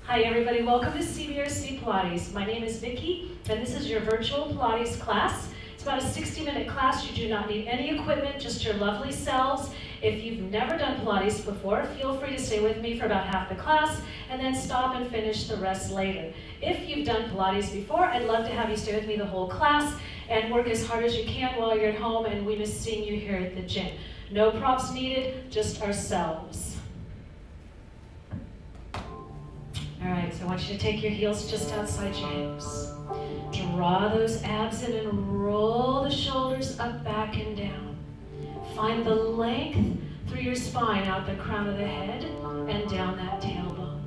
Hi everybody, welcome to CBRC Pilates. My name is Vicki, and this is your virtual Pilates class. It's about a 60-minute class. You do not need any equipment, just your lovely selves. If you've never done Pilates before, feel free to stay with me for about half the class, and then stop and finish the rest later. If you've done Pilates before, I'd love to have you stay with me the whole class and work as hard as you can while you're at home, and we miss seeing you here at the gym. No props needed, just ourselves. All right, so I want you to take your heels just outside your hips. Draw those abs in and roll the shoulders up, back, and down. Find the length through your spine, out the crown of the head and down that tailbone.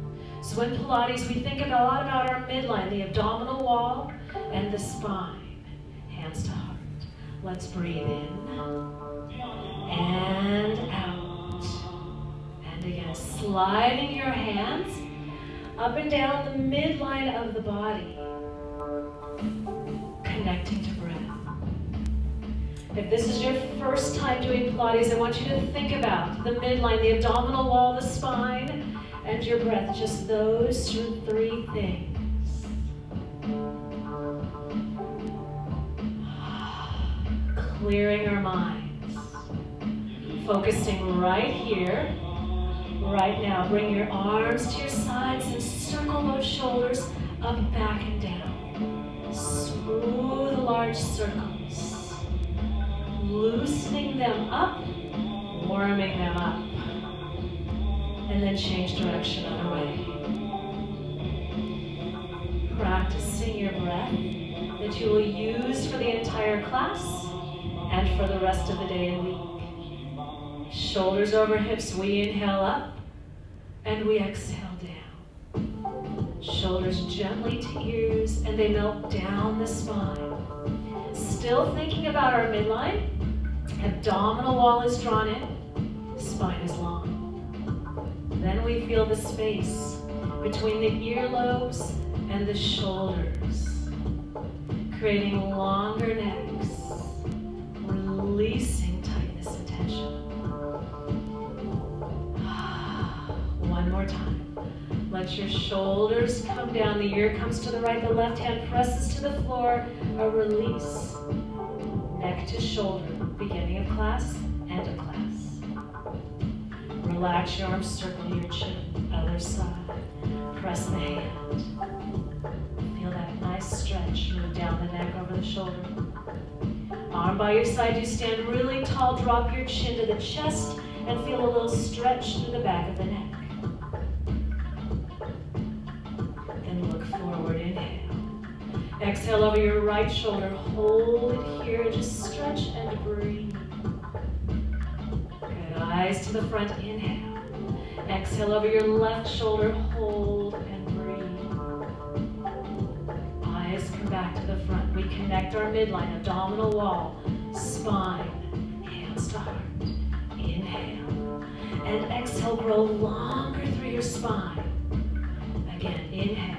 So in Pilates, we think a lot about our midline, the abdominal wall, and the spine. Hands to heart. Let's breathe in and out. And again, sliding your hands up and down the midline of the body, connecting to breath. If this is your first time doing Pilates, I want you to think about the midline, the abdominal wall, the spine, and your breath, just those three things. Clearing our minds, focusing right here, right now. Bring your arms to your sides and circle those shoulders up, back, and down. Smooth, large circles. Loosening them up, warming them up. And then change direction on our way. Practicing your breath that you will use for the entire class and for the rest of the day and week. Shoulders over hips, we inhale up and we exhale down. Shoulders gently to ears and they melt down the spine. Still thinking about our midline. Abdominal wall is drawn in, spine is long. Then we feel the space between the earlobes and the shoulders, creating longer necks, releasing tightness and tension. One more time. Let your shoulders come down, the ear comes to the right, the left hand presses to the floor, a release. Neck to shoulder, beginning of class, end of class. Relax your arms, circle your chin, other side. Press the hand. Feel that nice stretch, move down the neck over the shoulder. Arm by your side, you stand really tall, drop your chin to the chest, and feel a little stretch through the back of the neck. Then look forward, inhale. Exhale over your right shoulder, hold it here, just stretch and breathe. Good, eyes to the front, inhale. Exhale over your left shoulder, hold and breathe. Eyes come back to the front. We connect our midline, abdominal wall, spine, hands to heart. Inhale. And exhale, grow longer through your spine. Again, inhale.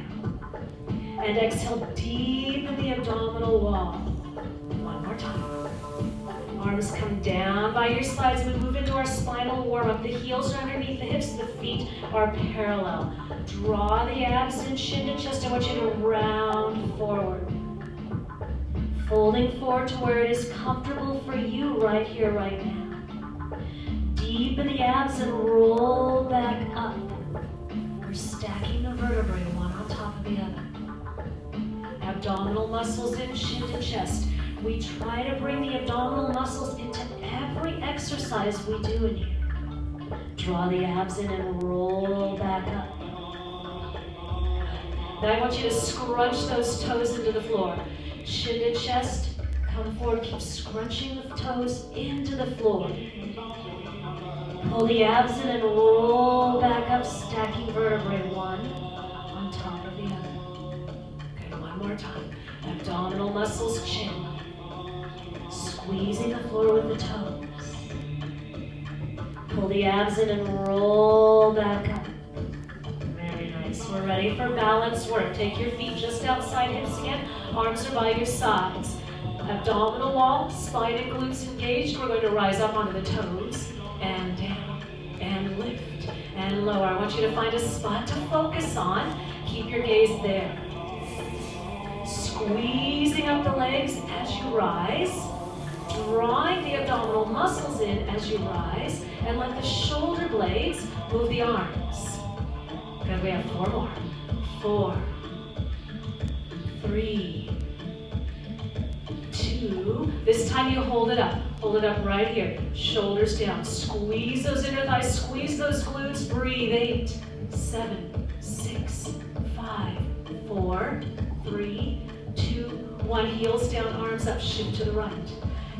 And exhale, deepen the abdominal wall. One more time. Arms come down by your sides. We move into our spinal warm-up. The heels are underneath the hips. The feet are parallel. Draw the abs in, chin to chest. I want you to round forward. Folding forward to where it is comfortable for you right here, right now. Deepen the abs and roll back up. We're stacking the vertebrae one on top of the other. Abdominal muscles in, chin to chest. We try to bring the abdominal muscles into every exercise we do in here. Draw the abs in and roll back up. Then I want you to scrunch those toes into the floor. Chin to chest, come forward, keep scrunching the toes into the floor. Pull the abs in and roll back up, stacking vertebrae one on top of the other. Okay, one more time. Abdominal muscles, chin. Squeezing the floor with the toes. Pull the abs in and roll back up. Very nice. We're ready for balance work. Take your feet just outside hips again. Arms are by your sides. Abdominal wall, spine and glutes engaged. We're going to rise up onto the toes and down and lift and lower. I want you to find a spot to focus on. Keep your gaze there. Squeezing up the legs as you rise. Drawing the abdominal muscles in as you rise. And let the shoulder blades move the arms. Good, we have 4 more. 4, 3, 2. This time you hold it up. Hold it up right here. Shoulders down. Squeeze those inner thighs. Squeeze those glutes. Breathe. 8, 7, 6, 5, 4, 3, 2, 1. Heels down, arms up. Shift to the right.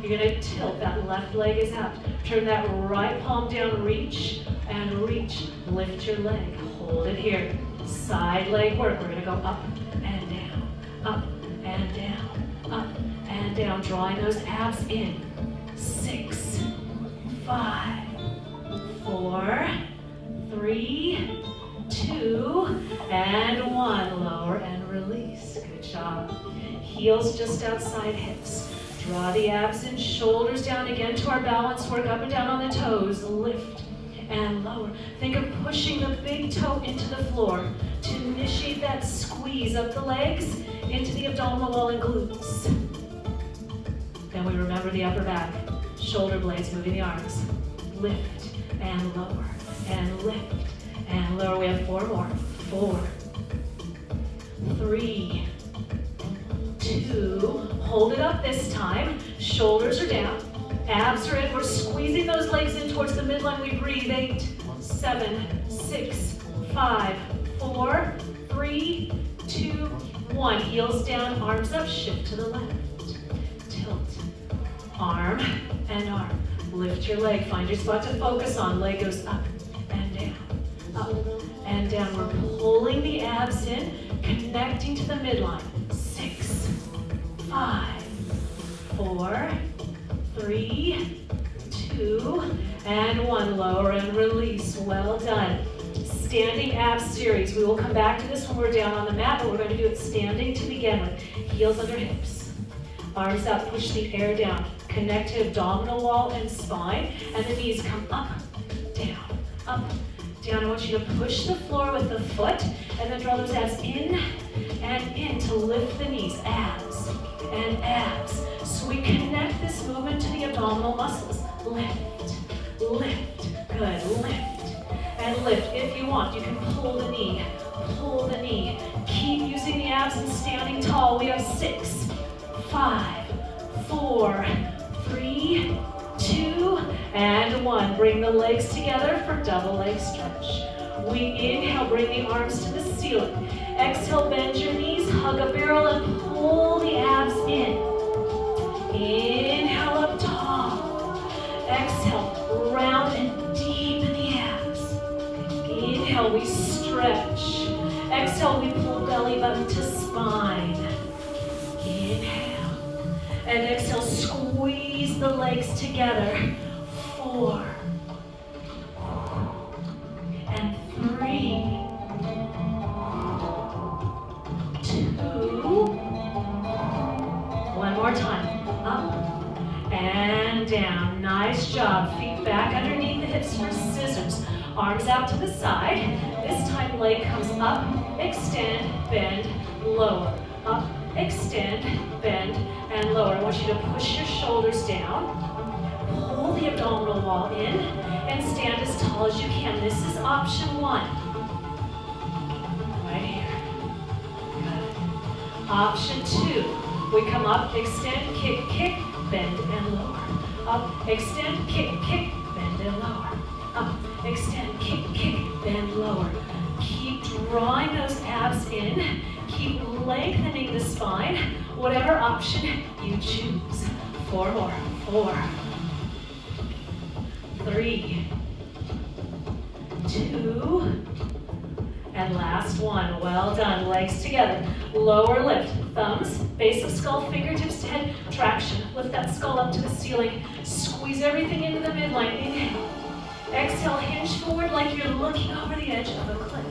You're going to tilt. That left leg is out. Turn that right palm down. Reach and reach. Lift your leg. Hold it here. Side leg work. We're going to go up and down. Up and down. Up and down. Drawing those abs in. 6, 5, 4, 3, 2, and 1. Lower and release. Good job. Heels just outside hips. Draw the abs in, shoulders down again to our balance work, up and down on the toes. Lift and lower. Think of pushing the big toe into the floor to initiate that squeeze up the legs into the abdominal wall and glutes. Then we remember the upper back. Shoulder blades moving the arms. Lift and lower and lift and lower. We have 4 more. 4, 3, 2. Hold it up this time. Shoulders are down. Abs are in. We're squeezing those legs in towards the midline. We breathe. 8, 7, 6, 5, 4, 3, 2, 1. Heels down, arms up. Shift to the left. Tilt. Arm and arm. Lift your leg. Find your spot to focus on. Leg goes up and down. Up and down. We're pulling the abs in, connecting to the midline. 6, 5, 4, 3, 2, and 1. Lower and release. Well done. Standing abs series. We will come back to this when we're down on the mat, but we're going to do it standing to begin with. Heels under hips. Arms up. Push the air down. Connect to abdominal wall and spine. And the knees come up, down, up, down. I want you to push the floor with the foot and then draw those abs in and in to lift the knees. Abs and abs. So we connect this movement to the abdominal muscles. Lift, lift, good, lift, and lift. If you want, you can pull the knee, pull the knee. Keep using the abs and standing tall. We have 6, 5, 4, 3, 2, and 1. Bring the legs together for double leg stretch. We inhale, bring the arms to the ceiling. Exhale, bend your knees, hug a barrel, and pull the abs in. Inhale up tall. Exhale, round and deepen the abs. Inhale, we stretch. Exhale, we pull belly button to spine. Inhale. And exhale, squeeze the legs together. 4, and 3, 2. One more time. Up and down. Nice job. Feet back underneath the hips for scissors. Arms out to the side. This time leg comes up, extend, bend, lower. Up, extend, bend, and lower. I want you to push your shoulders down. Pull the abdominal wall in and stand as tall as you can. This is option 1. Right here. Good. Option 2. We come up, extend, kick, kick, bend, and lower. Up, extend, kick, kick, bend, and lower. Up, extend, kick, kick, bend, lower. Keep drawing those abs in. Keep lengthening the spine. Whatever option you choose. 4 more. 4, 3, 2, and last one. Well done. Legs together. Lower lift. Thumbs, base of skull, fingertips to head. Traction. Lift that skull up to the ceiling. Squeeze everything into the midline. Inhale. Exhale, hinge forward like you're looking over the edge of a cliff.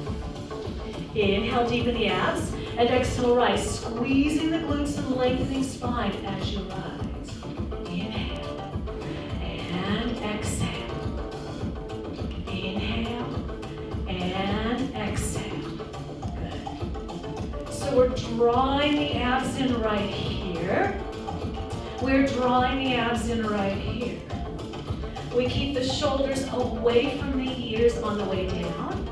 Inhale, deepen the abs. And exhale, rise. Squeezing the glutes and lengthening spine as you rise. Inhale. And exhale. Inhale. So we're drawing the abs in right here. We're drawing the abs in right here. We keep the shoulders away from the ears on the way down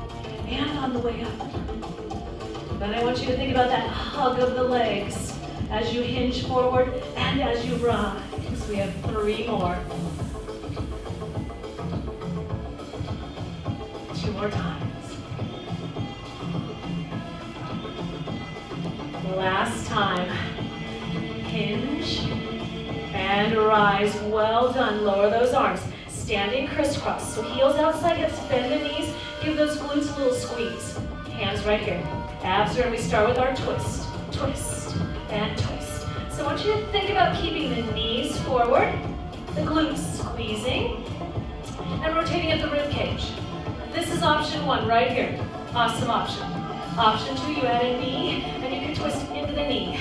and on the way up. Then I want you to think about that hug of the legs as you hinge forward and as you rise. We have 3 more. 2 more times. Last time. Hinge and rise. Well done. Lower those arms. Standing crisscross. So heels outside hips, bend the knees. Give those glutes a little squeeze. Hands right here. Abs are, we start with our twist. Twist and twist. So I want you to think about keeping the knees forward, the glutes squeezing, and rotating at the rib cage. This is option 1 right here. Awesome option. Option 2, you add a knee, and you can twist into the knee.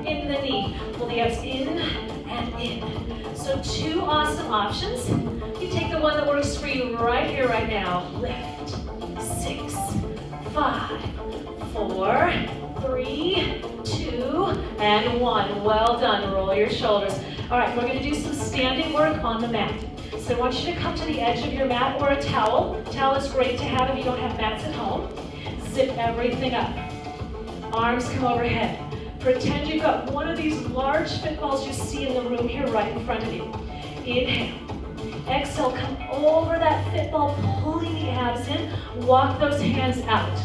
Into the knee. Pull the abs in and in. So 2 awesome options. You take the one that works for you right here, right now. Lift. 6, 5, 4, 3, 2, and 1. Well done. Roll your shoulders. All right, we're going to do some standing work on the mat. So I want you to come to the edge of your mat or a towel. Towel is great to have if you don't have mats at home. Zip everything up. Arms come overhead. Pretend you've got one of these large fit balls you see in the room here right in front of you. Inhale. Exhale, come over that fit ball, pulling the abs in. Walk those hands out.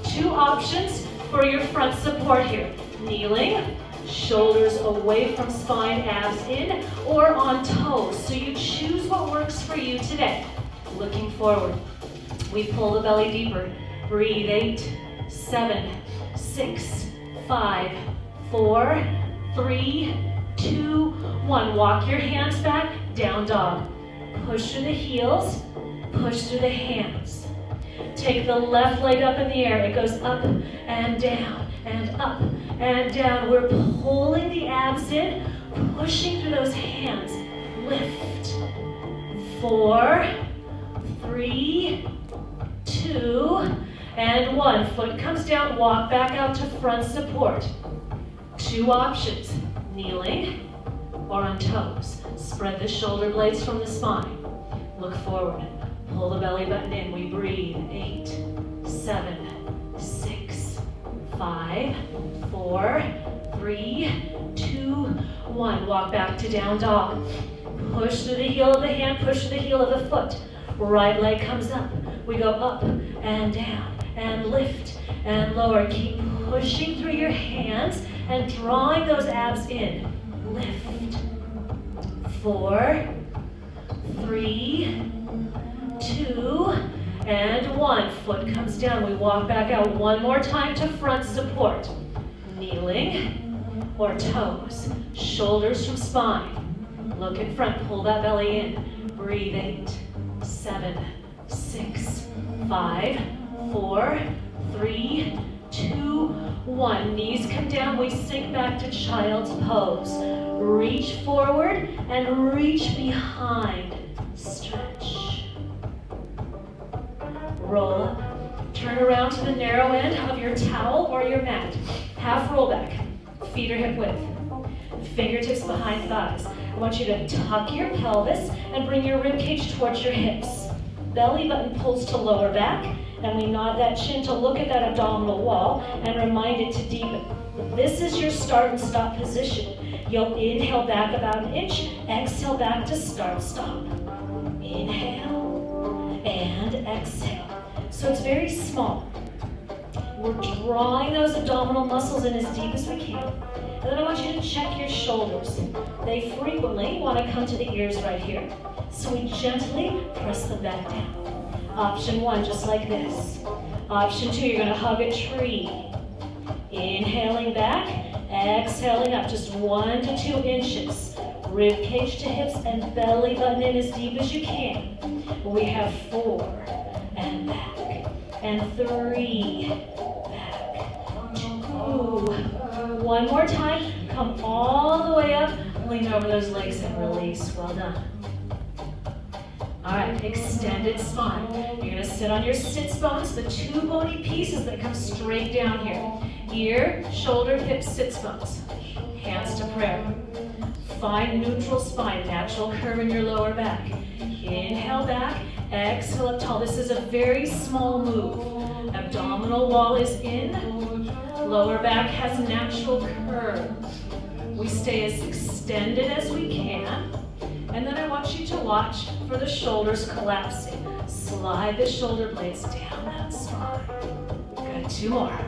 2 options for your front support here. Kneeling, shoulders away from spine, abs in, or on toes. So you choose what works for you today. Looking forward. We pull the belly deeper. Breathe. 8, 7, 6, 5, 4, 3, 2, 1. Walk your hands back, down dog. Push through the heels, push through the hands. Take the left leg up in the air. It goes up and down and up and down. We're pulling the abs in, pushing through those hands. Lift. 4, 3, 2, and 1. Foot comes down, walk back out to front support. 2 options, kneeling or on toes. Spread the shoulder blades from the spine. Look forward. Pull the belly button in. We breathe. 8, 7, 6, 5, 4, 3, 2, 1. Walk back to down dog. Push through the heel of the hand, push through the heel of the foot. Right leg comes up. We go up and down and lift and lower. Keep pushing through your hands and drawing those abs in. Lift. 4, 3, 2, and 1. Foot comes down. We walk back out one more time to front support. Kneeling or toes. Shoulders from spine. Look in front. Pull that belly in. Breathe. 8, 7, 6, 5, 4, 3, 2, 1. Knees come down. We sink back to child's pose. Reach forward and reach behind. Stretch. Roll up. Turn around to the narrow end of your towel or your mat. Half roll back. Feet are hip width. Fingertips behind thighs. I want you to tuck your pelvis and bring your rib cage towards your hips. Belly button pulls to lower back, and we nod that chin to look at that abdominal wall and remind it to deepen. This is your start and stop position. You'll inhale back about an inch, exhale back to start, stop. Inhale and exhale. So it's very small. We're drawing those abdominal muscles in as deep as we can. And then I want you to check your shoulders. They frequently want to come to the ears right here. So we gently press them back down. Option 1, just like this. Option 2, you're going to hug a tree. Inhaling back, exhaling up, just 1 to 2 inches. Rib cage to hips and belly button in as deep as you can. We have 4, and back, and 3, back, 2. One more time, come all the way up, lean over those legs and release. Well done. All right, extended spine. You're gonna sit on your sits bones, the 2 bony pieces that come straight down here. Ear, shoulder, hips, sits bones. Hands to prayer. Find neutral spine, natural curve in your lower back. Inhale back, exhale up tall. This is a very small move. Abdominal wall is in. Lower back has natural curve. We stay as extended as we can. And then I want you to watch for the shoulders collapsing. Slide the shoulder blades down that spine. Good, 2 more.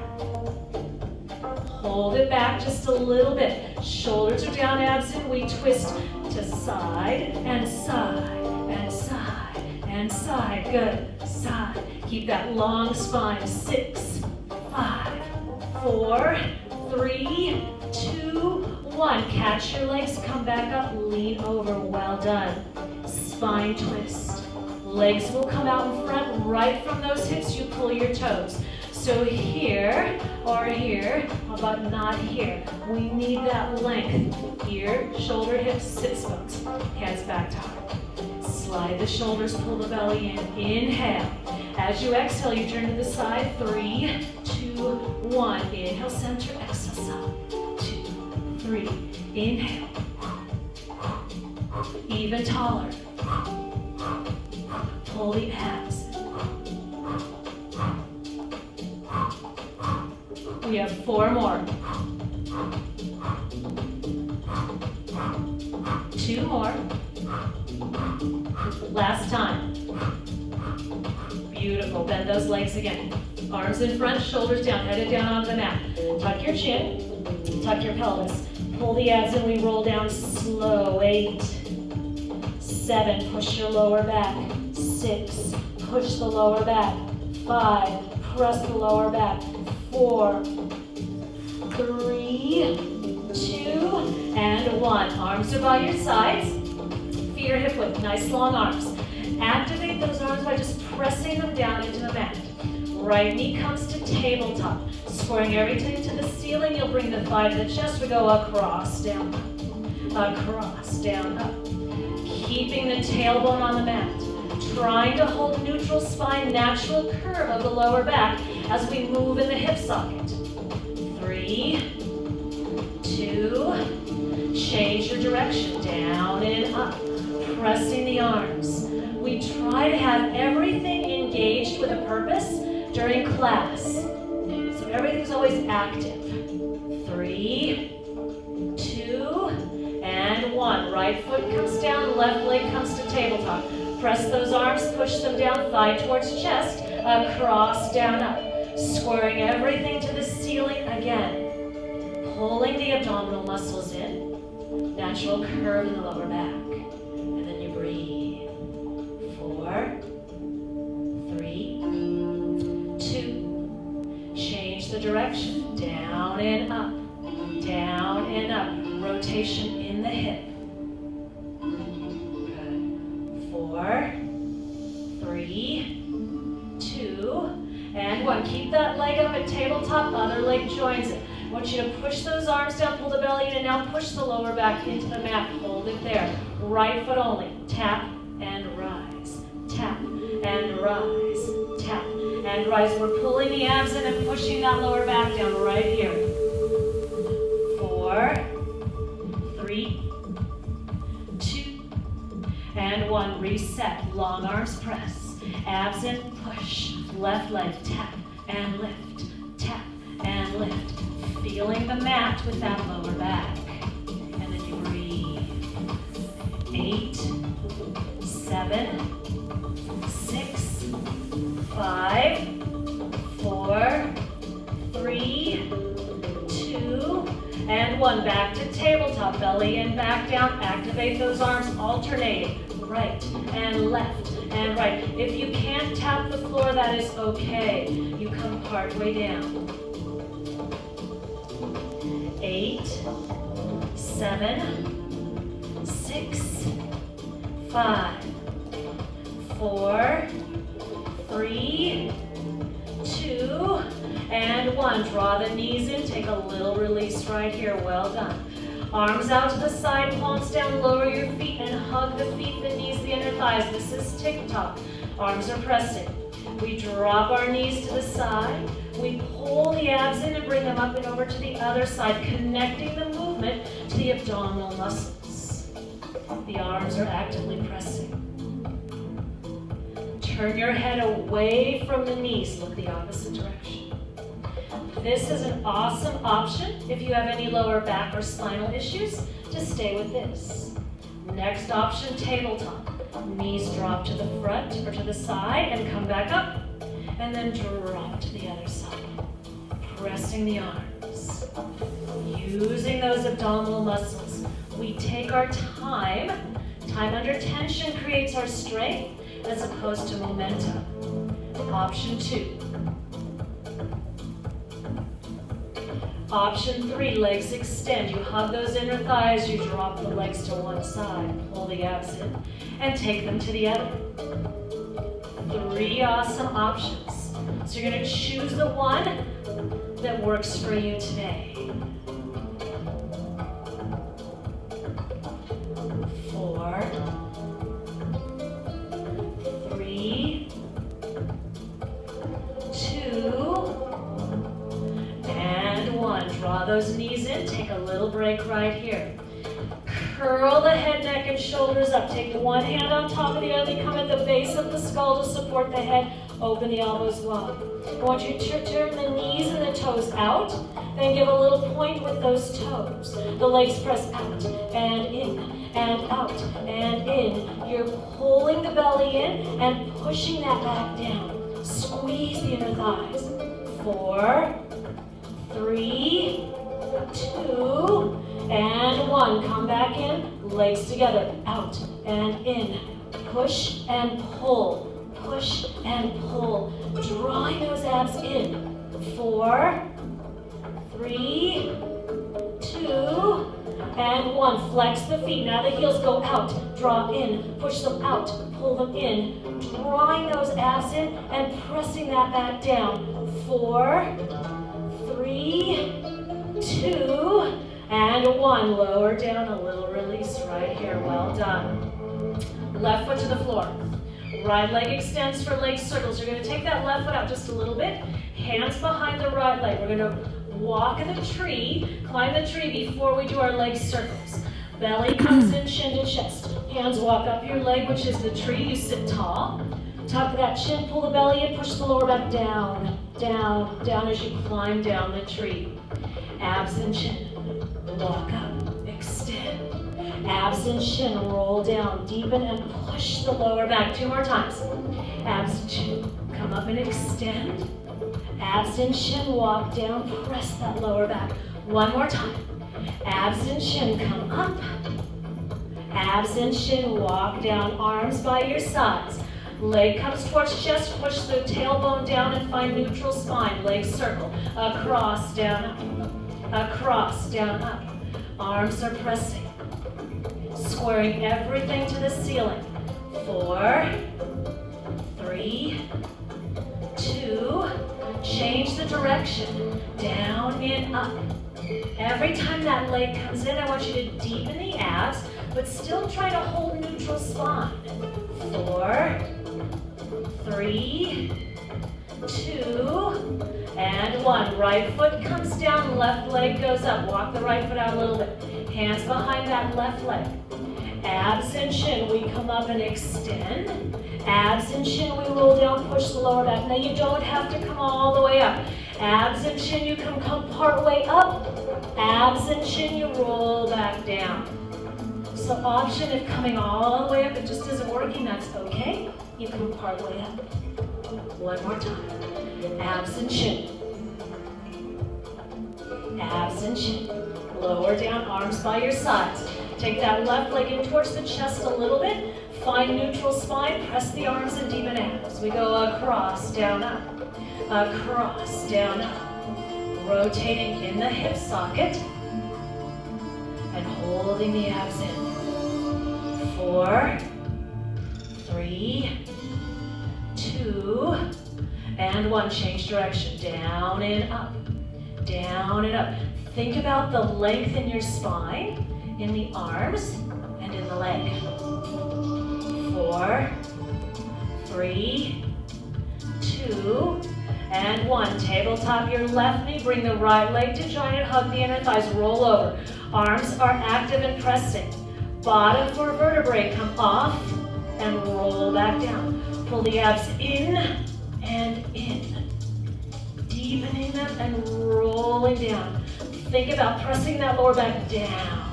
Hold it back just a little bit. Shoulders are down, abs in. We twist to side and side and side and side. Good, side. Keep that long spine. 6, 5, 4, 3, 2, 1. Catch your legs, come back up, lean over. Well done. Spine twist. Legs will come out in front. Right from those hips, you pull your toes. So here or here, how about not here? We need that length. Here, shoulder, hips, sits bones. Hands back to heart. Slide the shoulders, pull the belly in. Inhale. As you exhale, you turn to the side. 3, 2, 1. Inhale, center, exhale, side. 2, 3. Inhale. Even taller. Pull the abs. We have 4 more. 2 more. Last time. Beautiful. Bend those legs again. Arms in front, shoulders down, headed down onto the mat. Tuck your chin, tuck your pelvis. Pull the abs and we roll down slow. 8, 7, push your lower back. 6, push the lower back. 5, press the lower back. 4, 3, 2, and 1. Arms are by your sides. Feet are hip width. Nice long arms. Activate those arms by just pressing them down into the mat. Right knee comes to tabletop. Squaring everything to the ceiling. You'll bring the thigh to the chest. We go across, down, up. Across, down, up. Keeping the tailbone on the mat. Trying to hold neutral spine, natural curve of the lower back as we move in the hip socket. 3, 2, change your direction, down and up, pressing the arms. We try to have everything engaged with a purpose during class. So everything's always active. 3, 2, and 1. Right foot comes down, left leg comes to tabletop. Press those arms, push them down, thigh towards chest, across, down, up. Squaring everything to the ceiling again. Pulling the abdominal muscles in. Natural curve in the lower back. And then you breathe. 4, 3, 2. Change the direction. Down and up. Down and up. Rotation in the hip. 4, 3, 2, and 1. Keep that leg up at tabletop, other leg joins it. I want you to push those arms down, pull the belly in, and now push the lower back into the mat. Hold it there. Right foot only. Tap and rise. Tap and rise. Tap and rise. We're pulling the abs in and pushing that lower back down right here. 4, 3, 2, and 1. Reset. Long arms press. Abs in, push. Left leg, tap and lift. Tap and lift. Feeling the mat with that lower back. And then you breathe. 8, 7, 6, 5, 4, 3, 2, and 1. Back to tabletop. Belly in, back down. Activate those arms, alternating. Right and left and right. If you can't tap the floor, that is okay. You come part way down. 8, 7, 6, 5, 4, 3, 2, and 1. Draw the knees in. Take a little release right here. Well done. Arms out to the side, palms down, lower your feet and hug the feet, the knees, the inner thighs. This is tick-tock. Arms are pressing. We drop our knees to the side. We pull the abs in and bring them up and over to the other side, connecting the movement to the abdominal muscles. The arms are actively pressing. Turn your head away from the knees, look the opposite direction. This is an awesome option if you have any lower back or spinal issues to stay with this. Next option, tabletop. Knees drop to the front or to the side and come back up. And then drop to the other side. Pressing the arms. Using those abdominal muscles. We take our time. Time under tension creates our strength as opposed to momentum. Option 2. Option 3, legs extend. You hug those inner thighs, you drop the legs to one side, pull the abs in, and take them to the other. 3 awesome options. So you're going to choose the one that works for you today. 4, 3, 2, and 1. Draw those knees in, take a little break right here. Curl the head, neck, and shoulders up. Take one hand on top of the other, come at the base of the skull to support the head. Open the elbows wide. I want you to turn the knees and the toes out, then give a little point with those toes. The legs press out and in and out and in. You're pulling the belly in and pushing that back down. Squeeze the inner thighs. 4, 3, 2, and 1. Come back in, legs together, out and in. Push and pull, push and pull. Drawing those abs in. 4, 3, 2, and 1. Flex the feet. Now the heels go out. Draw in, push them out, pull them in. Drawing those abs in and pressing that back down. 4, 3, 2, and 1. Lower down, a little release right here. Well done. Left foot to the floor. Right leg extends for leg circles. You're going to take that left foot out just a little bit. Hands behind the right leg. We're going to walk in the tree, climb the tree before we do our leg circles. Belly comes in, chin to chest. Hands walk up your leg, which is the tree. You sit tall. Top of that chin, pull the belly in, push the lower back down, down, down as you climb down the tree. Abs and chin. Walk up, extend. Abs and chin, roll down, deepen and push the lower back. 2 more times. Abs and chin, come up and extend. Abs and chin, walk down, press that lower back. 1 more time. Abs and chin, come up. Abs and chin, walk down, arms by your sides. Leg comes towards chest, push the tailbone down and find neutral spine. Leg circle, across, down, up. Across, down, up. Arms are pressing. Squaring everything to the ceiling. 4, 3, 2, change the direction. Down, in, up. Every time that leg comes in, I want you to deepen the abs, but still try to hold neutral spine. 4, 3, 2, and 1. Right foot comes down, left leg goes up. Walk the right foot out a little bit. Hands behind that left leg. Abs and chin, we come up and extend. Abs and chin, we roll down, push the lower back. Now you don't have to come all the way up. Abs and chin, you can come part way up. Abs and chin, you roll back down. So option if coming all the way up, it just isn't working, that's okay. You come part way up. 1 more time. Abs and chin. Abs and chin. Lower down, arms by your sides. Take that left leg in towards the chest a little bit. Find neutral spine, press the arms and deepen abs. We go across, down, up. Across, down, up. Rotating in the hip socket. And holding the abs in. 4, 3, 2, and 1. Change direction. Down and up. Down and up. Think about the length in your spine, in the arms, and in the leg. 4, 3, 2, and 1. Tabletop your left knee, bring the right leg to join it, hug the inner thighs, roll over. Arms are active and pressing. Bottom four vertebrae come off and roll back down. Pull the abs in and in. Deepening them and rolling down. Think about pressing that lower back down.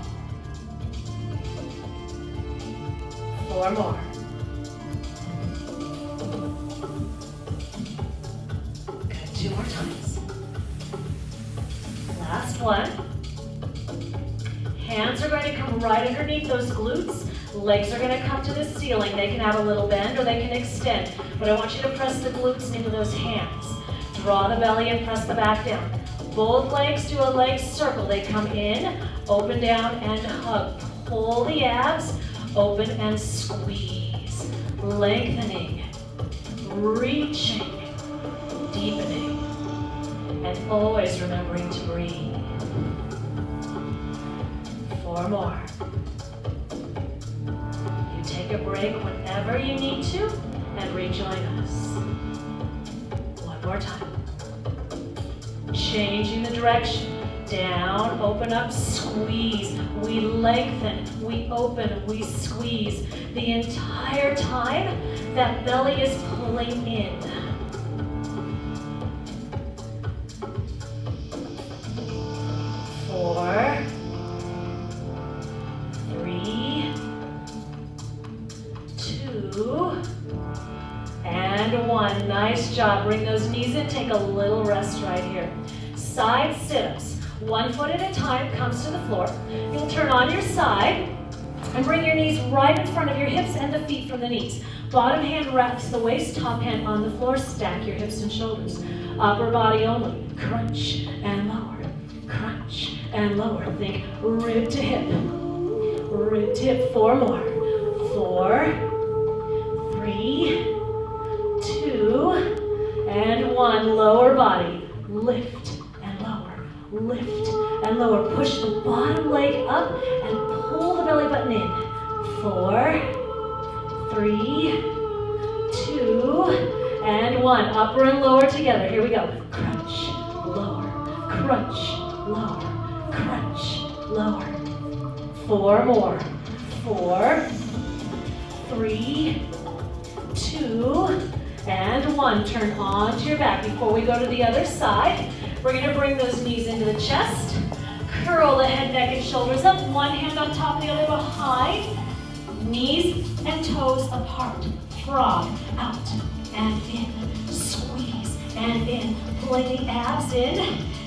4 more. Good, 2 more times. Last one. Hands are going to come right underneath those glutes. Legs are going to come to the ceiling. They can have a little bend or they can extend. But I want you to press the glutes into those hands. Draw the belly and press the back down. Both legs do a leg circle. They come in, open down, and hug. Pull the abs, open and squeeze. Lengthening, reaching, deepening, and always remembering to breathe. 4 more. You take a break whenever you need to and rejoin us. 1 more time. Changing the direction. Down, open up, squeeze. We lengthen, we open, we squeeze. The entire time, that belly is pulling in. 4, 3, 2, and 1. Nice job. Bring those knees in. Take a little rest right here. Side sit-ups. 1 foot at a time comes to the floor. You'll turn on your side and bring your knees right in front of your hips and the feet from the knees. Bottom hand wraps the waist, top hand on the floor. Stack your hips and shoulders. Upper body only. Crunch and lower. Crunch and lower. Think rib to hip. Rib to hip. 4 more. 4, 3, 2, and 1. Lower body. Lift. Lift and lower. Push the bottom leg up and pull the belly button in. 4, 3, 2, and 1. Upper and lower together. Here we go. Crunch, lower, crunch, lower, crunch, lower. 4 more. 4, 3, 2, and 1. Turn onto your back. Before we go to the other side, we're going to bring those knees into the chest. Curl the head, neck, and shoulders up. One hand on top, the other behind. Knees and toes apart. Frog out and in. Squeeze and in. Pulling the abs in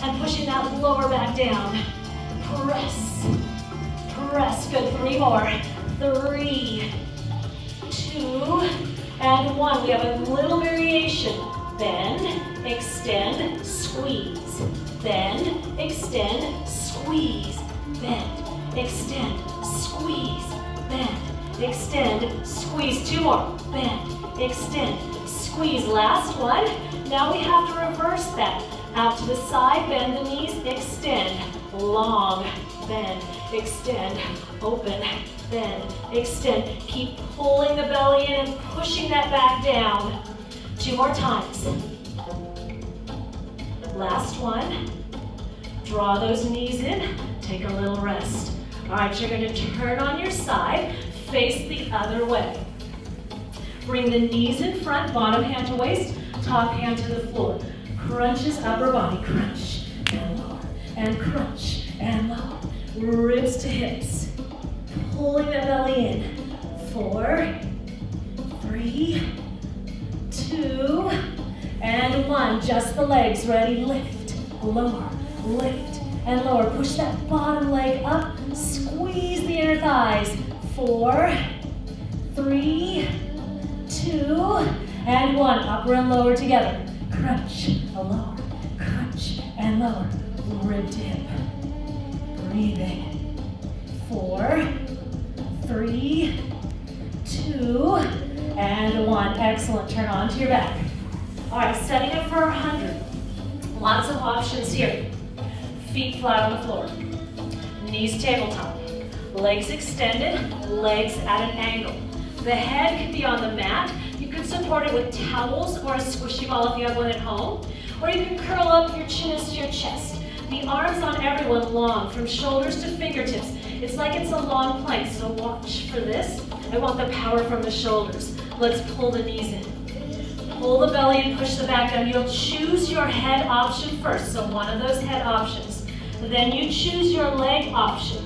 and pushing that lower back down. Press. Press. Good. 3 more. 3, 2, and 1. We have a little variation. Bend, extend, squeeze. Bend, extend, squeeze. Bend, extend, squeeze. Bend, extend, squeeze. 2 more. Bend, extend, squeeze. Last one. Now we have to reverse that. Out to the side, bend the knees, extend. Long, bend, extend, open, bend, extend. Keep pulling the belly in and pushing that back down. 2 more times. Last one. Draw those knees in. Take a little rest. All right, you're going to turn on your side. Face the other way. Bring the knees in front, bottom hand to waist, top hand to the floor. Crunches upper body. Crunch and lower. And crunch and lower. Ribs to hips. Pulling the belly in. 4, 3, 2, and 1. Just the legs. Ready? Lift, lower, lift, and lower. Push that bottom leg up. Squeeze the inner thighs. 4, 3, 2, and 1. Upper and lower together. Crunch, lower, crunch, and lower. Rib to hip. Breathing. 4, 3, 2, and 1. Excellent. Turn onto your back. All right, setting up for 100. Lots of options here. Feet flat on the floor. Knees tabletop. Legs extended, legs at an angle. The head can be on the mat. You You can support it with towels or a squishy ball if you have one at home, or you can curl up, your chin is to your chest. The arms on everyone long, from shoulders to fingertips. It's like it's a long plank, so watch for this. I want the power from the shoulders. Let's pull the knees in. Pull the belly and push the back down. You'll choose your head option first, so one of those head options. Then you choose your leg option.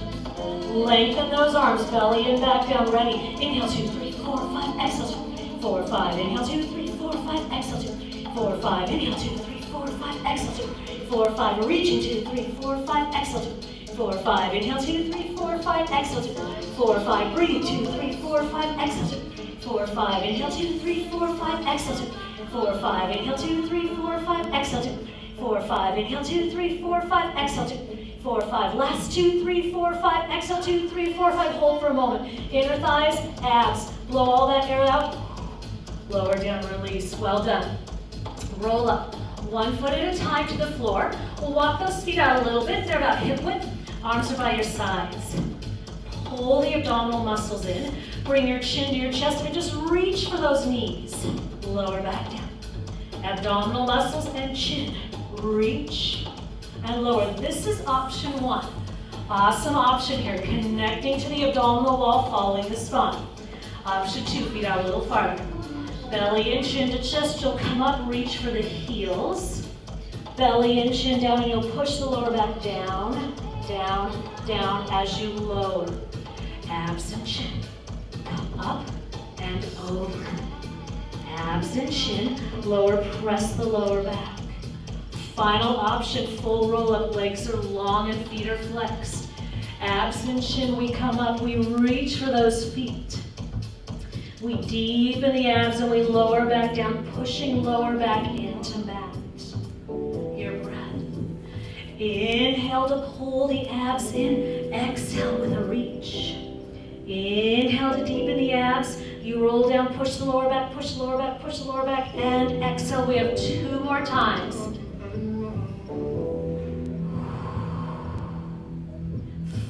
Lengthen those arms, belly and back down, ready. Inhale, 2, 3, 4, 5, exhale, 2, 4, 5. Inhale, 2, 3, 4, 5, exhale, 2, 3, 4, 5. Inhale, 2, 3, 4, 5, exhale, 2, 3, 4, 5. Reaching, 2, 3, 4, 5, exhale, 2, 4, 5. Inhale, 2, 3, 4, 5, exhale, 2, 4, 5. Breathe, 2, 3, 4, 5, exhale, 2, 4, 5. Inhale, 2, 3, 4, 5, exhale, 2, 4, 5. Inhale, 2, 3, 4, 5, exhale, 2, 4, 5. Inhale, 2, 3, 4, 5, exhale, 2, 4, 5. Last 2, 3, 4, 5. Exhale, 2, 3, 4, 5. Hold for a moment. Inner thighs, abs. Blow all that air out. Lower down, release. Well done. Roll up. 1 foot at a time to the floor. We'll walk those feet out a little bit. They're about hip width. Arms are by your sides. Pull the abdominal muscles in. Bring your chin to your chest and just reach for those knees. Lower back down. Abdominal muscles and chin. Reach and lower. This is option 1. Awesome option here. Connecting to the abdominal wall, following the spine. Option 2, feet out a little farther. Belly and chin to chest. You'll come up, reach for the heels. Belly and chin down, and you'll push the lower back down, down, down as you lower. Abs and chin. Come up and over. Abs and chin. Lower, press the lower back. Final option, full roll up. Legs are long and feet are flexed. Abs and chin, we come up, we reach for those feet. We deepen the abs and we lower back down, pushing lower back into mat. Your breath. Inhale to pull the abs in. Exhale with a reach. Inhale to deepen the abs. You roll down, push the lower back, push the lower back, push the lower back, and exhale. We have 2 more times.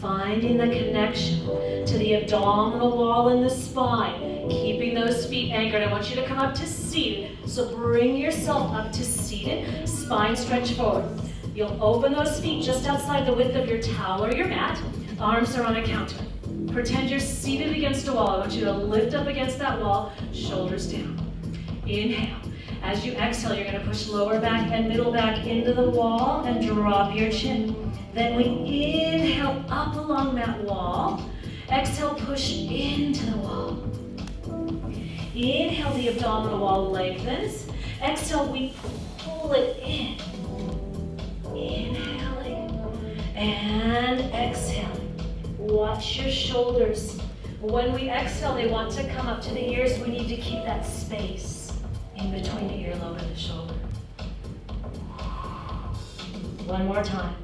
Finding the connection to the abdominal wall and the spine. Keeping those feet anchored. I want you to come up to seated. So bring yourself up to seated. Spine stretch forward. You'll open those feet just outside the width of your towel or your mat. Arms are on a counter. Pretend you're seated against a wall. I want you to lift up against that wall, shoulders down. Inhale. As you exhale, you're going to push lower back and middle back into the wall and drop your chin. Then we inhale up along that wall. Exhale, push into the wall. Inhale, the abdominal wall lengthens. Exhale, we pull it in. Inhaling and exhaling. Watch your shoulders. When we exhale, they want to come up to the ears. We need to keep that space in between the earlobe and the shoulder. One more time.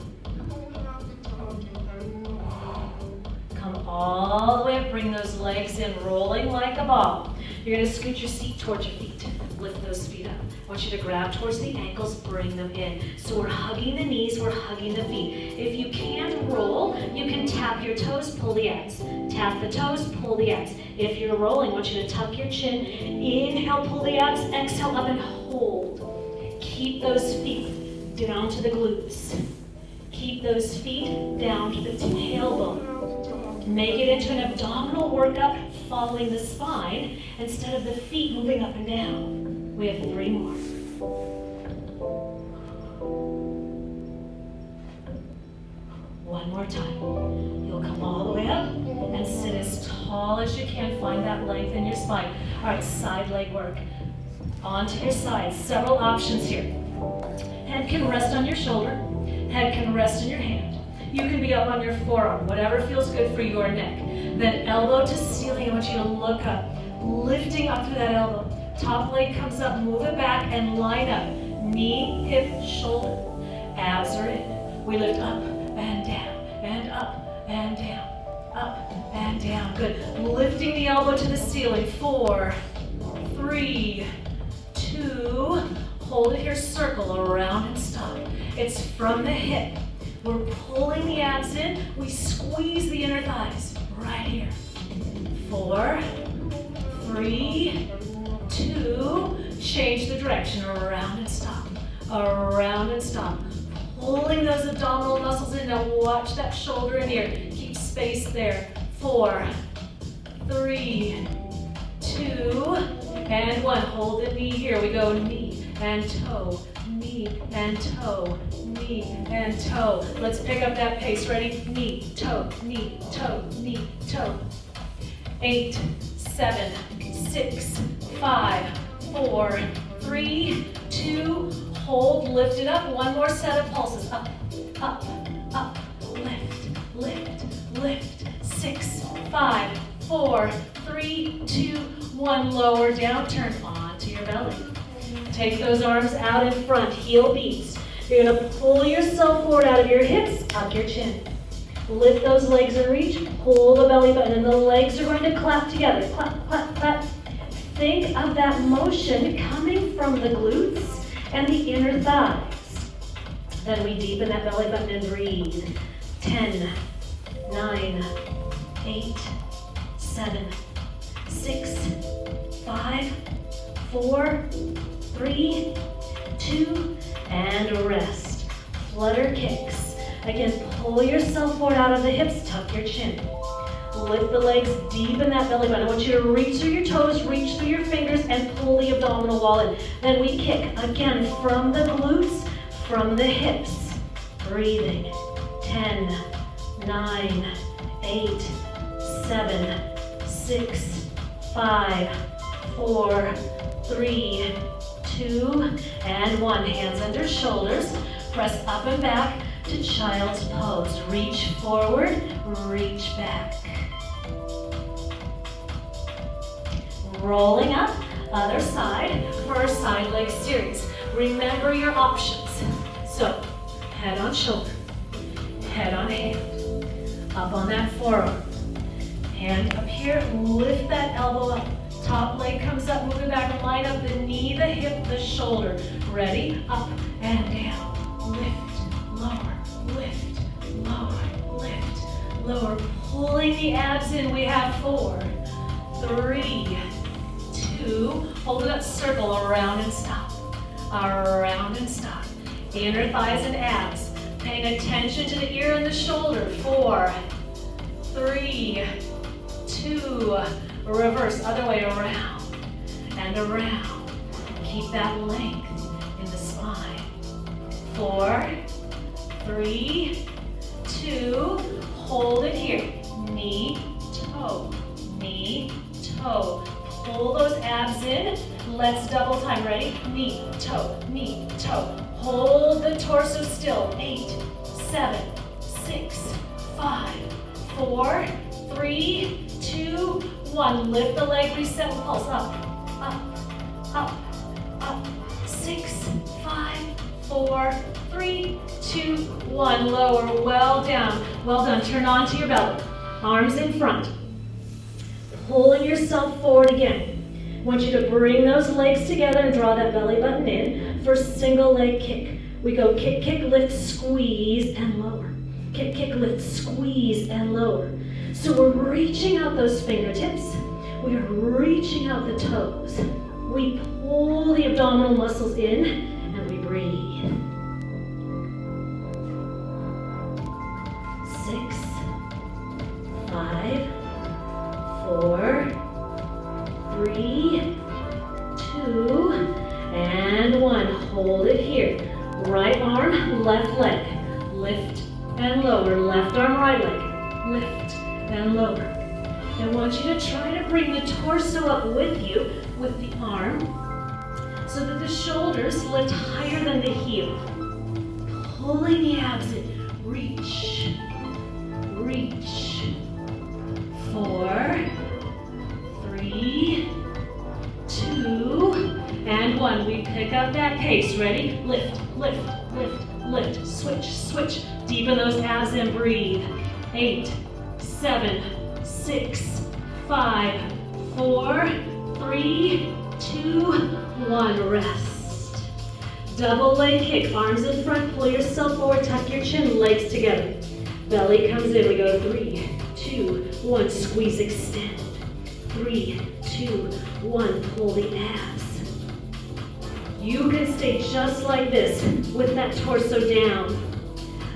Come all the way up, bring those legs in, rolling like a ball. You're going to scoot your seat towards your feet. Lift those feet up. I want you to grab towards the ankles, bring them in. So we're hugging the knees, we're hugging the feet. If you can't roll, you can tap your toes, pull the abs. Tap the toes, pull the abs. If you're rolling, I want you to tuck your chin. Inhale, pull the abs. Exhale, up and hold. Keep those feet down to the glutes. Keep those feet down to the tailbone. Make it into an abdominal workout following the spine instead of the feet moving up and down. We have 3 more. One more time. You'll come all the way up and sit as tall as you can. Find that length in your spine. All right, side leg work. Onto your side. Several options here. Head can rest on your shoulder. Head can rest in your hand. You can be up on your forearm, whatever feels good for your neck. Then elbow to ceiling, I want you to look up, lifting up through that elbow. Top leg comes up, move it back and line up. Knee, hip, shoulder. Abs are in. We lift up and down, and up and down, up and down. Good. Lifting the elbow to the ceiling. 4, 3, 2. Hold it here, circle around and stop. It's from the hip. We're pulling the abs in. We squeeze the inner thighs right here. 4, 3, 2, change the direction, around and stop, around and stop. Pulling those abdominal muscles in. Now watch that shoulder in here. Keep space there. 4, 3, 2, and 1. Hold the knee here. We go knee and toe, knee and toe, knee and toe. Let's pick up that pace. Ready? Knee, toe, knee, toe, knee, toe. 8, 7, 6, 5, 4, 3, 2, hold, lift it up. One more set of pulses. Up, up, up, lift, lift, lift. 6, 5, 4, 3, 2, 1. Lower down, turn onto your belly. Take those arms out in front, heel beats. You're gonna pull yourself forward out of your hips, tuck your chin. Lift those legs and reach, pull the belly button, and the legs are going to clap together. Clap, clap, clap. Think of that motion coming from the glutes and the inner thighs. Then we deepen that belly button and breathe. 10, 9, 8, 7, 6, 5, 4, 3, 2, and rest. Flutter kicks. Again, pull yourself forward out of the hips, tuck your chin. Lift the legs deep in that belly button. I want you to reach through your toes, reach through your fingers, and pull the abdominal wall in. Then we kick, again, from the glutes, from the hips. Breathing. 10, 9, 8, 7, 6, 5, 4, 3, 2, and 1. Hands under shoulders. Press up and back to child's pose. Reach forward, reach back. Rolling up, other side for our side leg series. Remember your options. So, head on shoulder, head on hand, up on that forearm. Hand up here, lift that elbow up. Top leg comes up, move it back, line up the knee, the hip, the shoulder. Ready? Up and down. Lift, lower, lift, lower, lift, lower. Pulling the abs in, we have 4, 3, 2, hold it up, circle, around and stop, around and stop. Inner thighs and abs, paying attention to the ear and the shoulder. 4, 3, 2, reverse, other way, around and around. Keep that length in the spine. 4, 3, 2, hold it here. Knee, toe, knee, toe. Pull those abs in. Let's double time. Ready? Knee, toe, toe. Hold the torso still. 8, 7, 6, 5, 4, 3, 2, 1. Lift the leg, reset the pulse. Up, up, up, up. 6, 5, 4, 3, 2, 1. Lower, well down, well done. Turn onto your belly. Arms in front. Pulling yourself forward again. I want you to bring those legs together and draw that belly button in for single leg kick. We go kick, kick, lift, squeeze, and lower. Kick, kick, lift, squeeze, and lower. So we're reaching out those fingertips. We are reaching out the toes. We pull the abdominal muscles in, and we breathe. 6, 5, 4, 3, 2, and 1. Hold it here. Right arm, left leg. Lift and lower. Left arm, right leg. Lift and lower. I want you to try to bring the torso up with you, with the arm, so that the shoulders lift higher than the heel. Pulling the abs in. Reach. Reach. 4, 3, 2, and 1. We pick up that pace. Ready? Lift, lift, lift, lift. Switch, switch. Deepen those abs and breathe. 8, 7, 6, 5, 4, 3, 2, 1. Rest. Double leg kick. Arms in front. Pull yourself forward. Tuck your chin. Legs together. Belly comes in. We go 3, 2, 1. Squeeze, extend. 3, 2, 2, 1. Pull the abs. You can stay just like this with that torso down.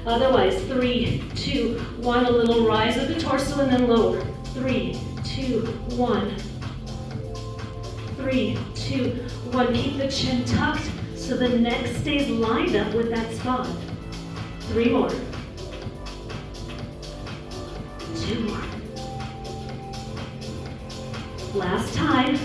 Otherwise, 3, 2, 1. A little rise of the torso and then lower. 3, 2, 1. 3, 2, 1. Keep the chin tucked so the neck stays lined up with that spine. 3 more. 2 more. Last time.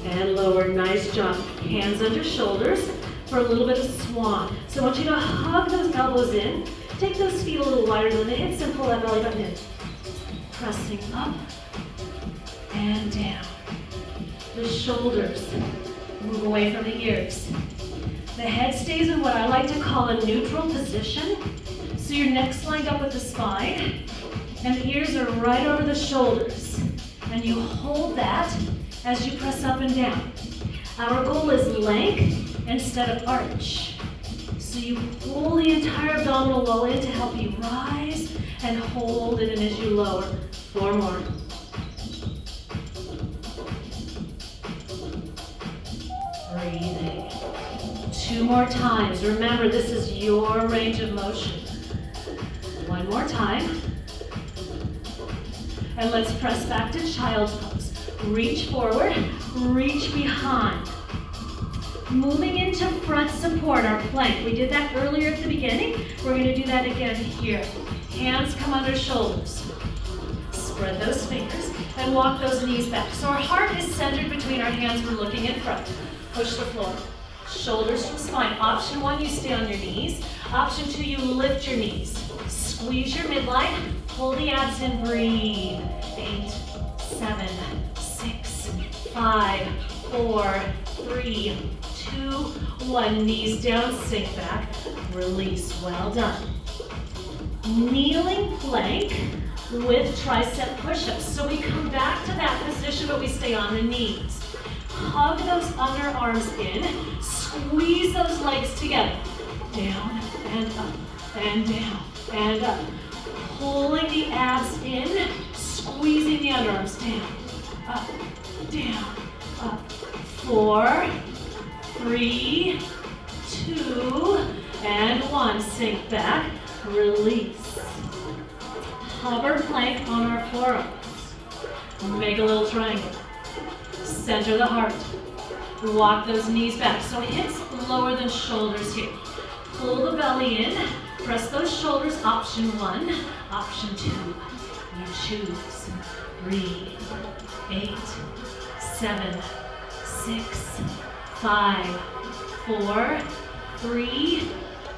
And lower, nice job. Hands under shoulders for a little bit of swan. So I want you to hug those elbows in. Take those feet a little wider than the hips and pull that belly button in. Pressing up and down. The shoulders move away from the ears. The head stays in what I like to call a neutral position. So your neck's lined up with the spine and the ears are right over the shoulders. And you hold that as you press up and down. Our goal is length instead of arch. So you pull the entire abdominal wall in to help you rise and hold it in as you lower. 4 more. Breathing. 2 more times. Remember, this is your range of motion. 1 more time. And let's press back to child's pose. Reach forward, reach behind. Moving into front support, our plank. We did that earlier at the beginning. We're going to do that again here. Hands come under shoulders. Spread those fingers and walk those knees back. So our heart is centered between our hands. We're looking in front. Push the floor. Shoulders from spine. Option 1, you stay on your knees. Option 2, you lift your knees. Squeeze your midline. Pull the abs in. Breathe. 8, 7, 6, 5, 4, 3, 2, 1. Knees down, sink back. Release. Well done. Kneeling plank with tricep push-ups. So we come back to that position, but we stay on the knees. Hug those underarms in. Squeeze those legs together. Down and up and down and up. Pulling the abs in. Squeezing the underarms down, up. 4, 3, 2, and 1. Sink back, release. Hover plank on our forearms. Make a little triangle. Center the heart. Walk those knees back. So hips lower than shoulders here. Pull the belly in. Press those shoulders. Option 1, option 2. You choose. Breathe. 8, 7, 6, 5, 4, 3,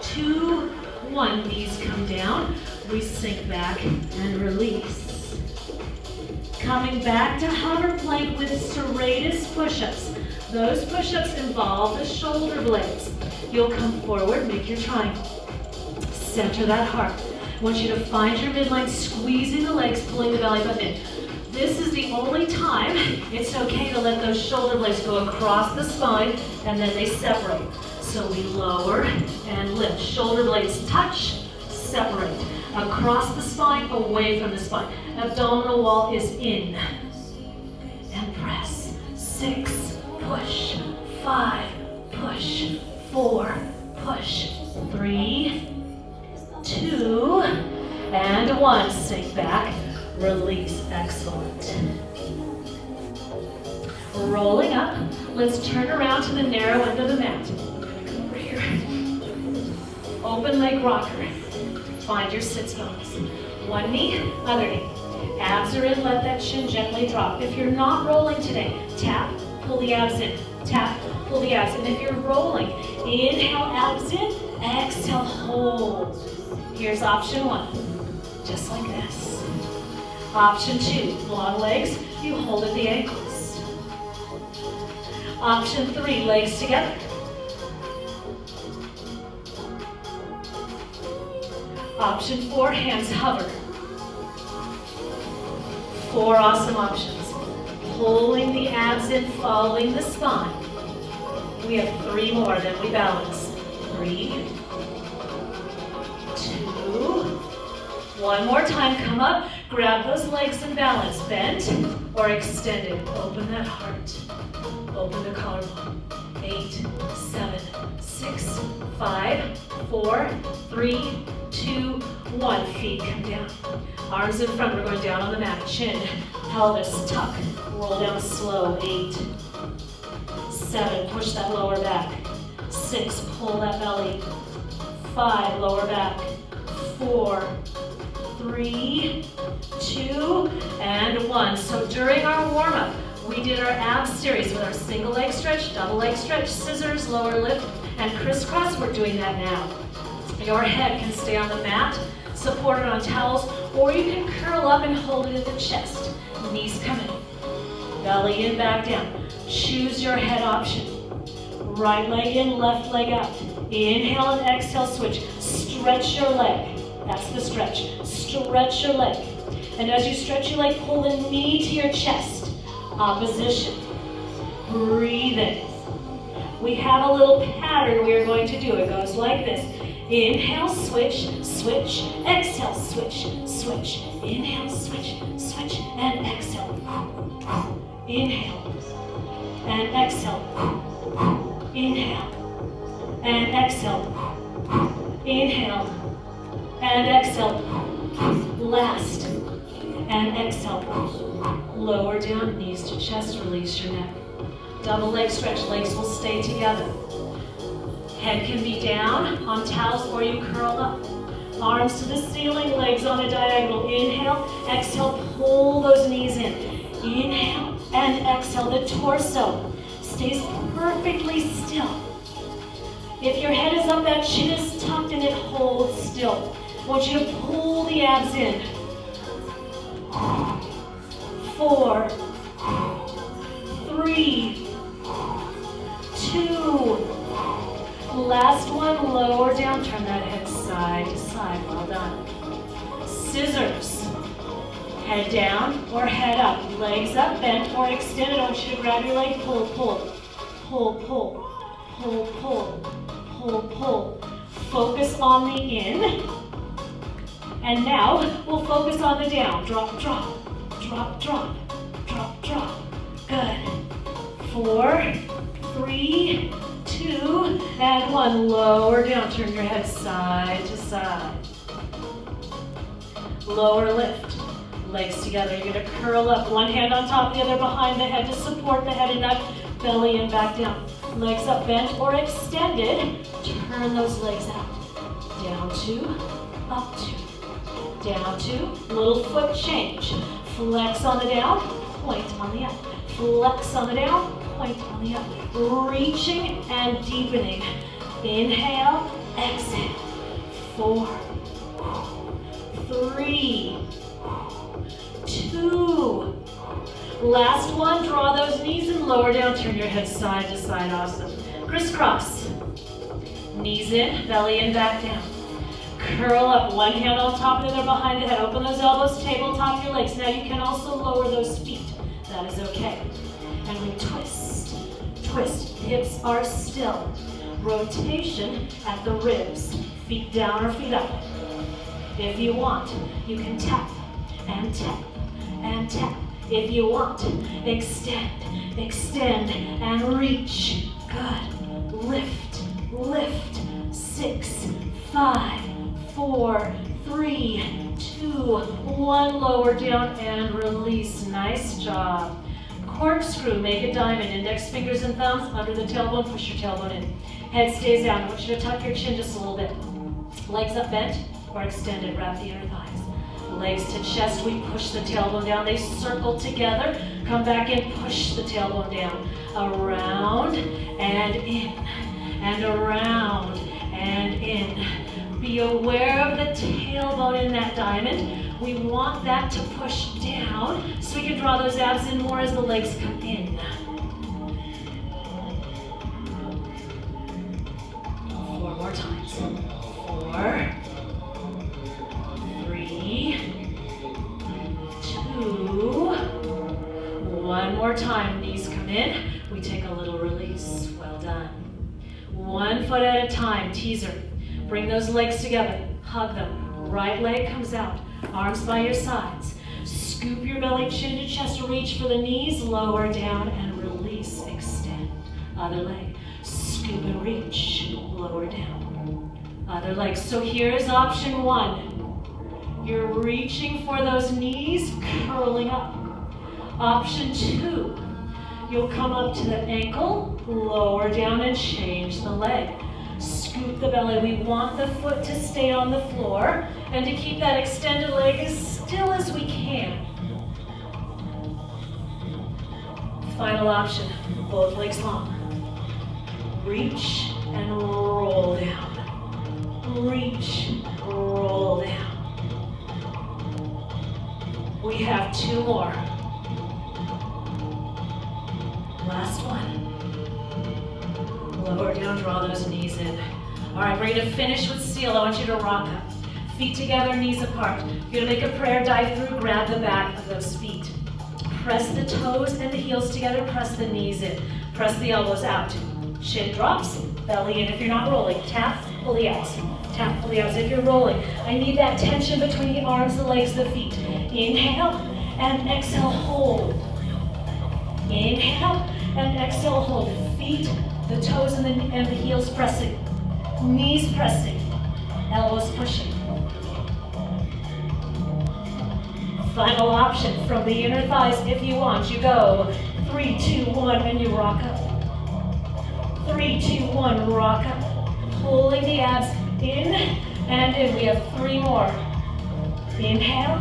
2, 1. Knees come down. We sink back and release. Coming back to hover plank with serratus push-ups. Those push-ups involve the shoulder blades. You'll come forward, make your triangle. Center that heart. I want you to find your midline, squeezing the legs, pulling the belly button in. This is the only time it's okay to let those shoulder blades go across the spine and then they separate. So we lower and lift. Shoulder blades touch, separate. Across the spine, away from the spine. Abdominal wall is in. And press. 6, push. 5, push. 4, push. 3, 2, and 1. Sink back, release. Excellent. Rolling up. Let's turn around to the narrow end of the mat. Come over here. Open leg rocker. Find your sits bones. One knee, other knee. Abs are in, let that chin gently drop. If you're not rolling today, tap, pull the abs in. Tap, pull the abs in. If you're rolling, inhale, abs in, exhale, hold. Here's option 1, just like this. Option 2, long legs, you hold at the ankles. Option 3, legs together. Option 4, hands hover. 4 awesome options. Pulling the abs in, following the spine. We have 3 more, then we balance. 3, 2, 1 more time, come up, grab those legs and balance. Bend or extended. Open that heart. Open the collarbone. 8, 7, 6, 5, 4, 3, 2, 1. Feet come down. Arms in front. We're going down on the mat. Chin, pelvis, tuck. Roll down slow. 8, 7, push that lower back. 6, pull that belly. 5, lower back. 4, 3, 2, and 1. So during our warm-up, we did our abs series with our single leg stretch, double leg stretch, scissors, lower lift, and crisscross. We're doing that now. Your head can stay on the mat, supported on towels, or you can curl up and hold it in the chest. Knees come in, belly in, back down. Choose your head option. Right leg in, left leg out. Inhale and exhale, switch. Stretch your leg. That's the stretch. Stretch your leg. And as you stretch your leg, pull the knee to your chest. Opposition. Breathe in. We have a little pattern we are going to do. It goes like this. Inhale, switch, switch, exhale, switch, switch. Inhale, switch, switch, and exhale. Inhale, and exhale. Inhale, and exhale. Inhale, and exhale. Last, and exhale. Lower down, knees to chest, release your neck. Double leg stretch, legs will stay together. Head can be down on towels or you curl up. Arms to the ceiling, legs on a diagonal. Inhale, exhale, pull those knees in. Inhale and exhale. The torso stays perfectly still. If your head is up, that chin is tucked and it holds still. I want you to pull the abs in. 4, 3, 2, last one, lower down, turn that head side to side, well done. Scissors, head down or head up, legs up, bent or extended. I want you to grab your leg, pull, pull, pull, pull, pull, pull, pull, pull. Focus on the in, and now we'll focus on the down. Drop, drop, drop, drop, drop, drop. Good. 4, 3, 2, and 1. Lower down. Turn your head side to side. Lower lift. Legs together. You're going to curl up. One hand on top, the other behind the head to support the head and neck. Belly and back down. Legs up, bent or extended. Turn those legs out. Down 2, up 2. Down 2. Little foot change. Flex on the down, point on the up. Flex on the down, point on the up. Reaching and deepening. Inhale, exhale. 4, 3, 2. Last one, draw those knees and lower down. Turn your head side to side, awesome. Crisscross. Knees in, belly in, back down. Curl up, one hand on top and the other behind the head. Open those elbows, tabletop your legs. Now you can also lower those feet. That is okay. And we twist, twist. Hips are still. Rotation at the ribs. Feet down or feet up. If you want, you can tap and tap and tap. If you want, extend, extend, and reach. Good. Lift, lift. 6, 5, 4, 3, 2, 1. Lower down and release. Nice job. Corkscrew, make a diamond. Index fingers and thumbs under the tailbone. Push your tailbone in. Head stays down. I want you to tuck your chin just a little bit. Legs up bent or extended. Wrap the inner thighs. Legs to chest. We push the tailbone down. They circle together. Come back in. Push the tailbone down. Around and in. And around and in. Be aware of the tailbone in that diamond. We want that to push down so we can draw those abs in more as the legs come in. 4 more times. 4, 3, 2, 1 more time. Knees come in. We take a little release. Well done. 1 foot at a time. Teaser. Bring those legs together. Hug them. Right leg comes out. Arms by your sides. Scoop your belly, chin to chest, reach for the knees, lower down and release, extend. Other leg, scoop and reach, lower down. Other leg. So here's option one. You're reaching for those knees, curling up. Option two, you'll come up to the ankle, lower down and change the leg. Scoop the belly. We want the foot to stay on the floor and to keep that extended leg as still as we can. Final option, both legs long. Reach and roll down. Reach, roll down. We have two more. Last one. Lower down, draw those knees in. All right, we're gonna finish with seal. I want you to rock up. Feet together, knees apart. You're gonna make a prayer, dive through, grab the back of those feet. Press the toes and the heels together, press the knees in. Press the elbows out. Shin drops, belly in. If you're not rolling, tap, pull the abs. Tap, pull the abs. If you're rolling, I need that tension between the arms, the legs, the feet. Inhale and exhale, hold. Inhale and exhale, hold. Feet, the toes and the heels pressing. Knees pressing. Elbows pushing. Final option from the inner thighs if you want. You go 3, 2, 1 and you rock up. 3, 2, 1, rock up. Pulling the abs in and in. We have 3 more. Inhale,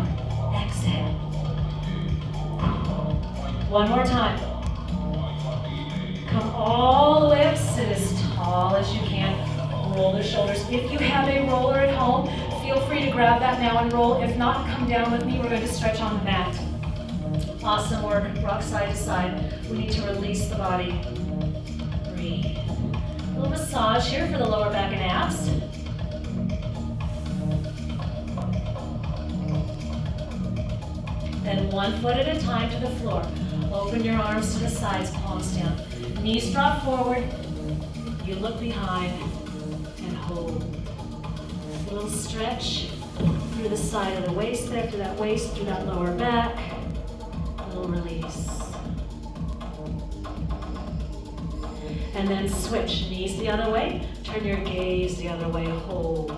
exhale. One more time. Come all the way up, sit as tall as you can. Roll the shoulders. If you have a roller at home, feel free to grab that now and roll. If not, come down with me. We're going to stretch on the mat. Awesome work. Rock side to side. We need to release the body. Breathe. A little massage here for the lower back and abs. Then one foot at a time to the floor. Open your arms to the sides, palms down. Knees drop forward. You look behind and hold. A little stretch through the side of the waist there, through that waist, through that lower back. A little release. And then switch, knees the other way. Turn your gaze the other way, hold.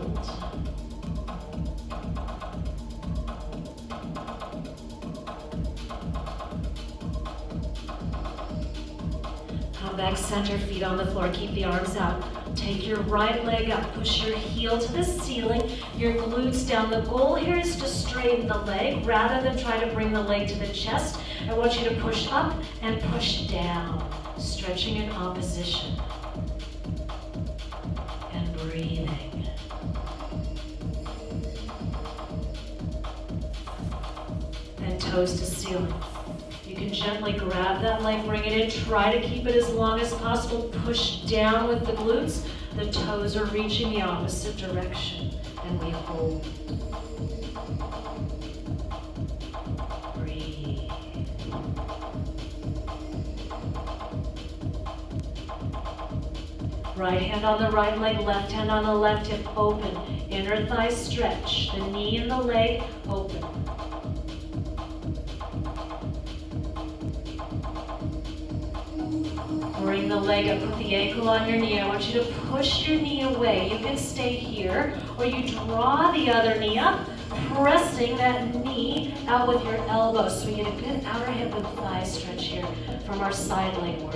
Come back center, feet on the floor, keep the arms out. Take your right leg up, push your heel to the ceiling, your glutes down. The goal here is to straighten the leg rather than try to bring the leg to the chest. I want you to push up and push down, stretching in opposition. And breathing. And toes to ceiling. You can gently grab that leg, bring it in, try to keep it as long as possible. Push down with the glutes. The toes are reaching the opposite direction, and we hold. Breathe. Right hand on the right leg, left hand on the left hip, open. Inner thigh stretch, the knee and the leg open. Bring the leg up, put the ankle on your knee. I want you to push your knee away. You can stay here, or you draw the other knee up, pressing that knee out with your elbows. So we get a good outer hip and thigh stretch here from our side leg work.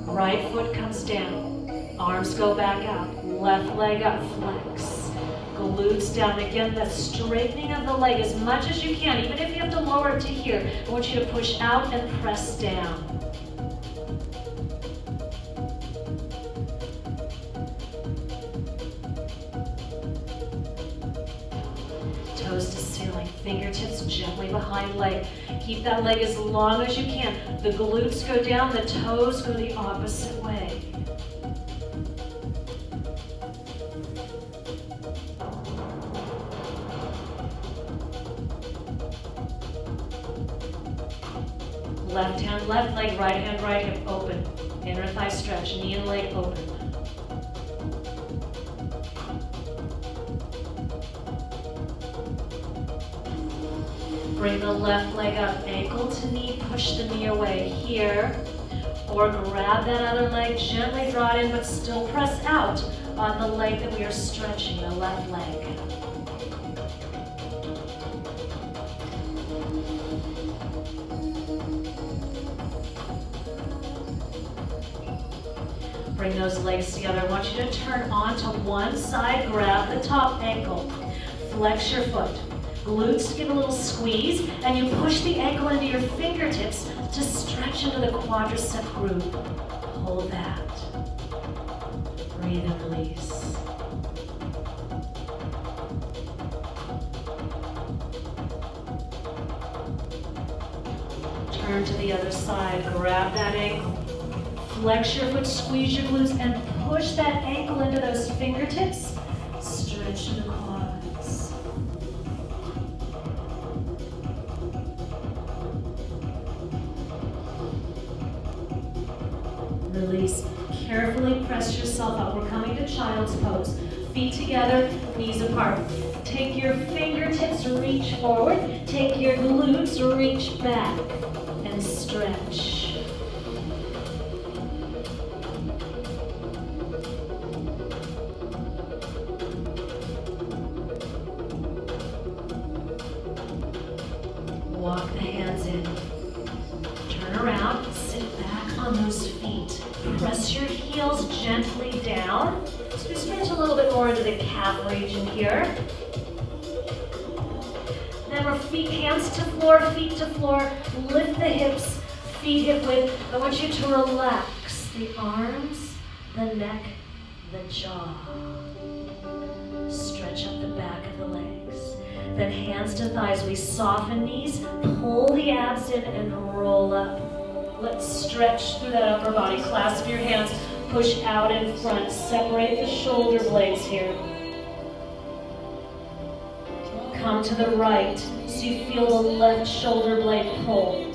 Right foot comes down, arms go back out, left leg up, flex. Glutes down again, that straightening of the leg as much as you can, even if you have to lower it to here. I want you to push out and press down. Toes to ceiling, fingertips gently behind leg. Keep that leg as long as you can. The glutes go down, the toes go the opposite way. Left hand, left leg, right hand, right hip, open. Inner thigh stretch, knee and leg open. Bring the left leg up, ankle to knee, push the knee away here. Or grab that other leg, gently draw it in, but still press out on the leg that we are stretching, the left leg. Bring those legs together. I want you to turn onto one side, grab the top ankle, flex your foot. Glutes give a little squeeze, and you push the ankle into your fingertips to stretch into the quadricep groove. Hold that. Breathe and release. Turn to the other side, grab that ankle. Flex your foot, squeeze your glutes, and push that ankle into those fingertips. Stretch to the quads. Release. Carefully press yourself up. We're coming to child's pose. Feet together, knees apart. Take your fingertips, reach forward. Take your glutes, reach back, and stretch. Walk the hands in. Turn around, sit back on those feet. Press your heels gently down. So we stretch a little bit more into the calf region here. Then we're hands to floor, feet to floor. Lift the hips, feet hip width. I want you to relax the arms, the neck, the jaw. Stretch up the back of the legs. Then hands to thighs. We soften knees, pull the abs in, and roll up. Let's stretch through that upper body. Clasp your hands, push out in front. Separate the shoulder blades here. Come to the right so you feel the left shoulder blade pull.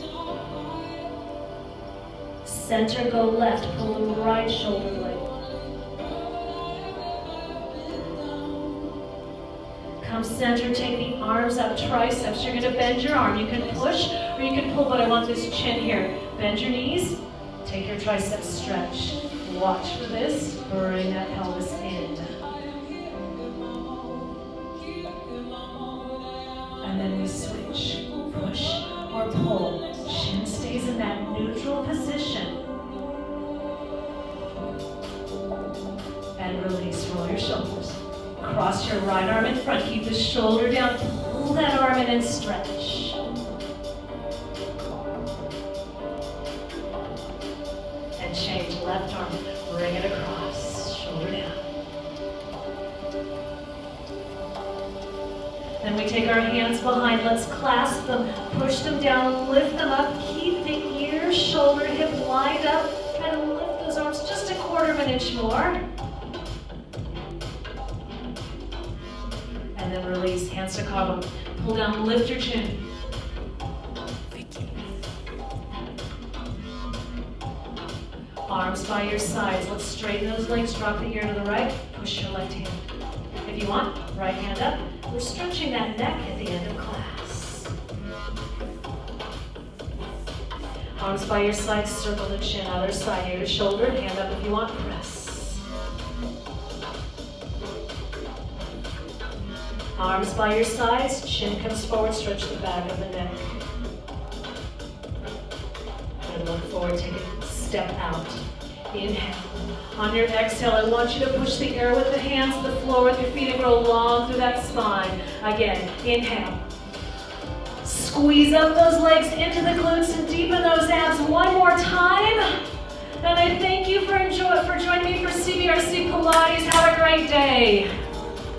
Center, go left, pull the right shoulder blade. Come center, take the arms up, triceps. You're going to bend your arm. You can push or you can pull, but I want this chin here. Bend your knees, take your triceps stretch. Watch for this, bring that pelvis in. And then we switch, push or pull. Chin stays in that neutral position. And release, roll your shoulders. Cross your right arm in front, keep the shoulder down, pull that arm in and stretch. And change, left arm, bring it across, shoulder down. Then we take our hands behind, let's clasp them, push them down, lift them up, keep the ear, shoulder, hip lined up, try to lift those arms just a quarter of an inch more. And then release, hands to carve. Pull down, lift your chin. Arms by your sides. Let's straighten those legs, drop the ear to the right, push your left hand. If you want, right hand up. We're stretching that neck at the end of class. Arms by your sides, circle the chin, other side, ear to shoulder, hand up if you want, press. Arms by your sides, chin comes forward, stretch the back of the neck. And look forward, take a step out. Inhale. On your exhale, I want you to push the air with the hands, the floor with your feet, and grow long through that spine. Again, inhale. Squeeze up those legs into the glutes and deepen those abs one more time. And I thank you for joining me for CBRC Pilates. Have a great day.